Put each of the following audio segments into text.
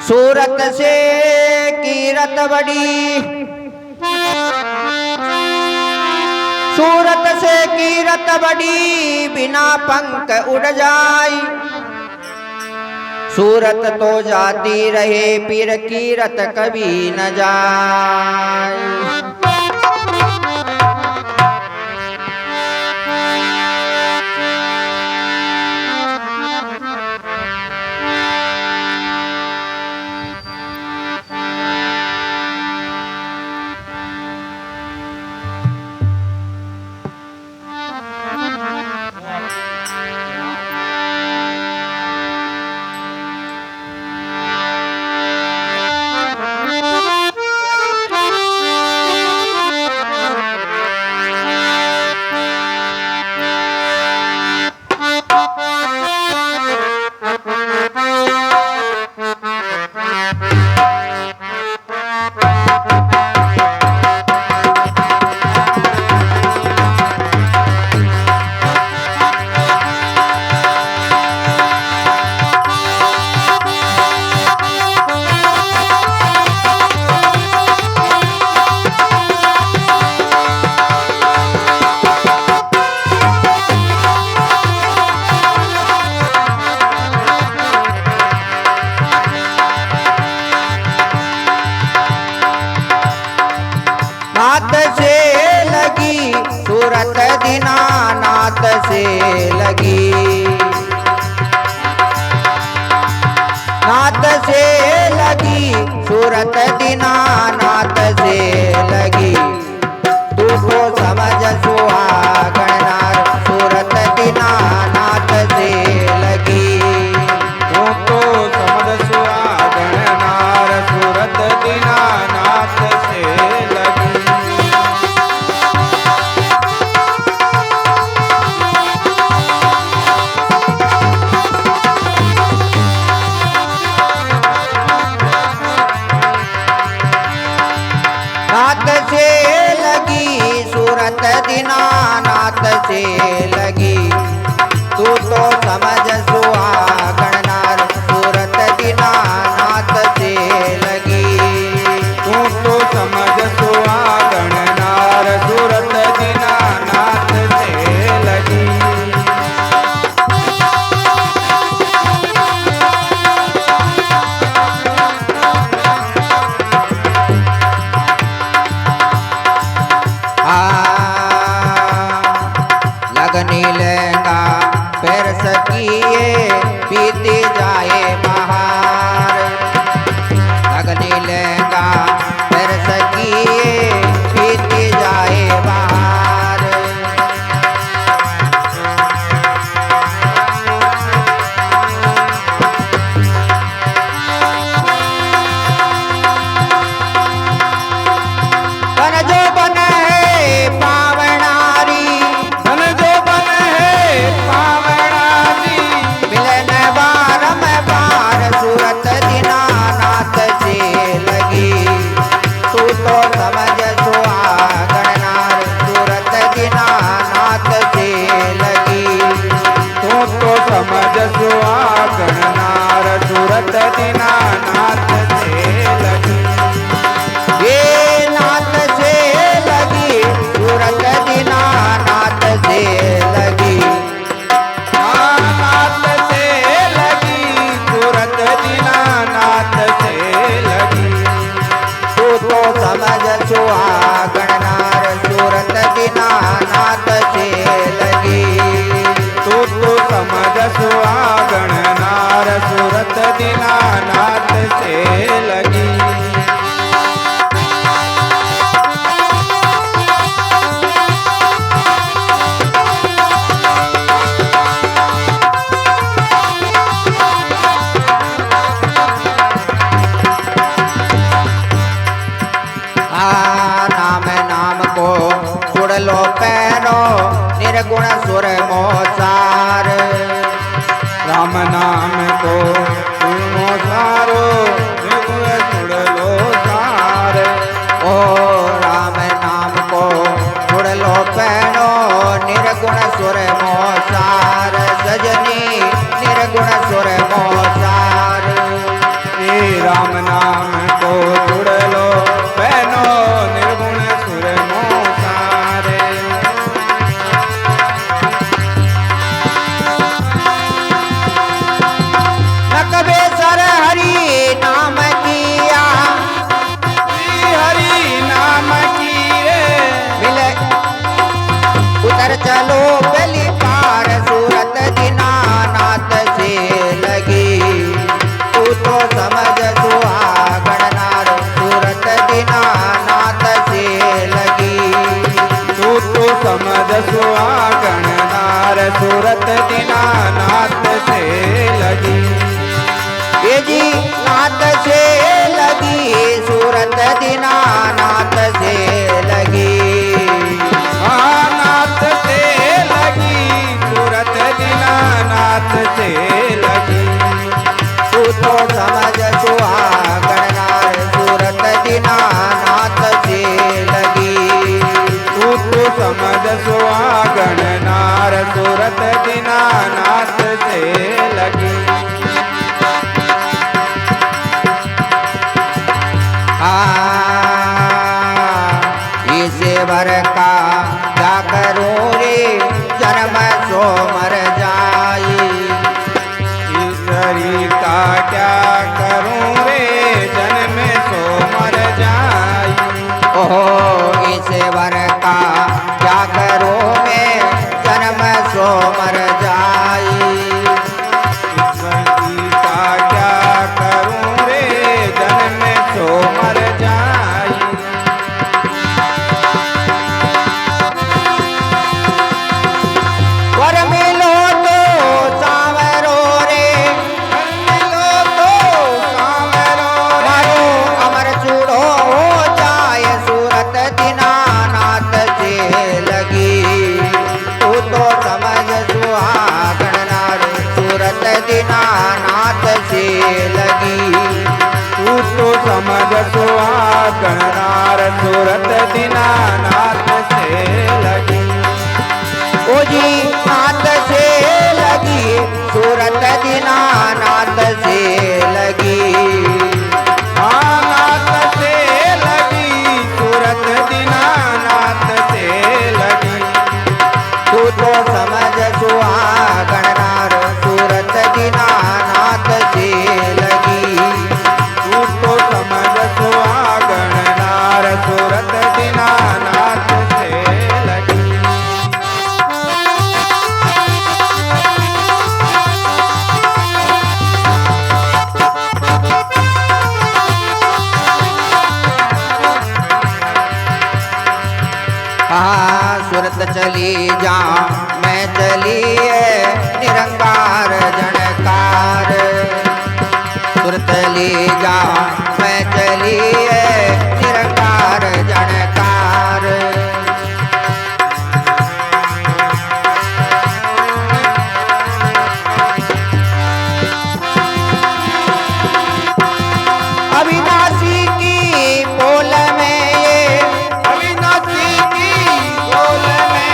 सूरत से कीरत बड़ी, सूरत से कीरत बड़ी, बिना पंख उड़ जाई। सूरत तो जाती रहे, पीर कीरत कभी न जाए। नाथ से लगी सूरत दीनानाथ से लगी, नाथ से लगी सूरत दीनानाथ से लगी। तू तो समझ सुहागनार सूरत दीनानाथ से लगी, तू तो समझ सुहागनार सूरत दीनानाथ से लगी। नाथ से लगी सूरत दीनानाथ से लगी। तू तो समझ सुहागनार सूरत दीनानाथ से लगी, तू तो समझ सुहागनार सूरत दीनानाथ से लगी। लगनी लहंगा पैर सकिए बीती जाए बहार, लगनी लहंगा पैर सकिए बीती जाए बहार। बन जो बन है पावनारी, बन जो बन है पावनारी, मिलन बार में बार सूरत दीनानाथ से लगी। तू तो समझ सुहागनार सूरत दीनानाथ से लगी, तू तो समझ सुहागनार सूरत दीनानाथ से लगी। ये नाथ से लगी सूरत दीनानाथ से लगी, नाथ से लगी सूरत दीनानाथ सुहागणनार सूरत दीनानाथ से लगी। तू तो समझ सुहागण नार सूरत दीनानाथ से लगी। नाम नाम को छुड़ लो पैरो निर्गुण सुर मोसार। राम नाम को सुनो सारो निर्गुण छुड़ लो सार। ओ राम नाम को छुड़ लो पैरो निर्गुण सुर मोसार। सजनी निर्गुण सुर मोसार। हे राम नाम को छुड़ लो बहनो निर्गुण सुर मोसारे। नकबे सर हरि नाम किया हरि नाम किए मिले उतर चलो बलि पार सूरत दीनानाथ से लगी। तू तो समझ सुहागणनार सूरत दीनानाथ से लगी। तू तो समझ सुहागण नार सूरत दीनानाथ से लगी। ये जी नाथ से लगी सूरत दीनानाथ से लगी। नाथ से लगी सूरत दीनानाथ से लगी। तू तो समझ सुहागणनार सूरत दीनानाथ से लगी। तू तो समझ सुहागण नार सूरत दीनानाथ से लगी। इसे भर का क्या करूं रे जन्म सो मर जाई। ईश्वरी का क्या करूं रे जन्म सो मर जाई। ओहो इसे भर का क्या करूं मैं जन्म सो मर जाई। ईश्वरी का क्या करूं रे जन्म सो मर जाई। वर मिलो तो सांवरो रे मिलो तो सांवरो रे। मारो अमर चूड़ो हो जाए सूरत दीनानाथ से लगी। तू तो समझ सुहागणनार सूरत दीनानाथ से लगी। तू तो समझ सुहागण नार सूरत दीनानाथ से लगी। ओ जी नाथ से लगी सूरत दीनानाथ से लगी। नाथ से लगी सूरत दीनानाथ से लगी। तू तो समझ सुहागणनार सूरत दीनानाथ से लगी। तू तो समझ सुहागण नार सूरत दीनानाथ से लगी। सूरत चली जा मैं चली निरंकार जनकार। सूरत ली जा मैं चली निरंकार जनकार। अविनाशी की पोल में ये अविनाशी की बोल में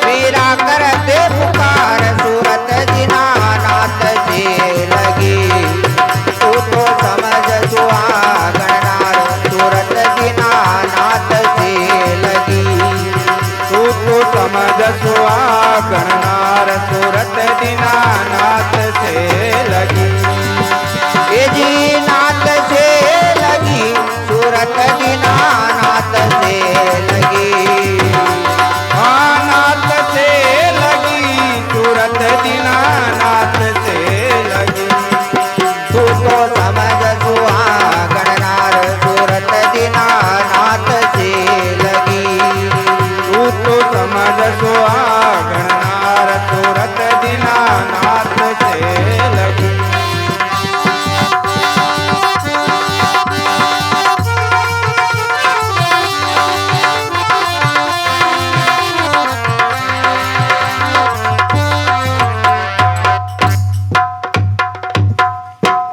वीरा करते पुकार सूरत दीनानाथ से लगी। तू तो तो गणनार तुरत दीनानाथ से लगू।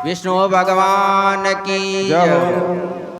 विष्णु भगवान की जय जय। हो।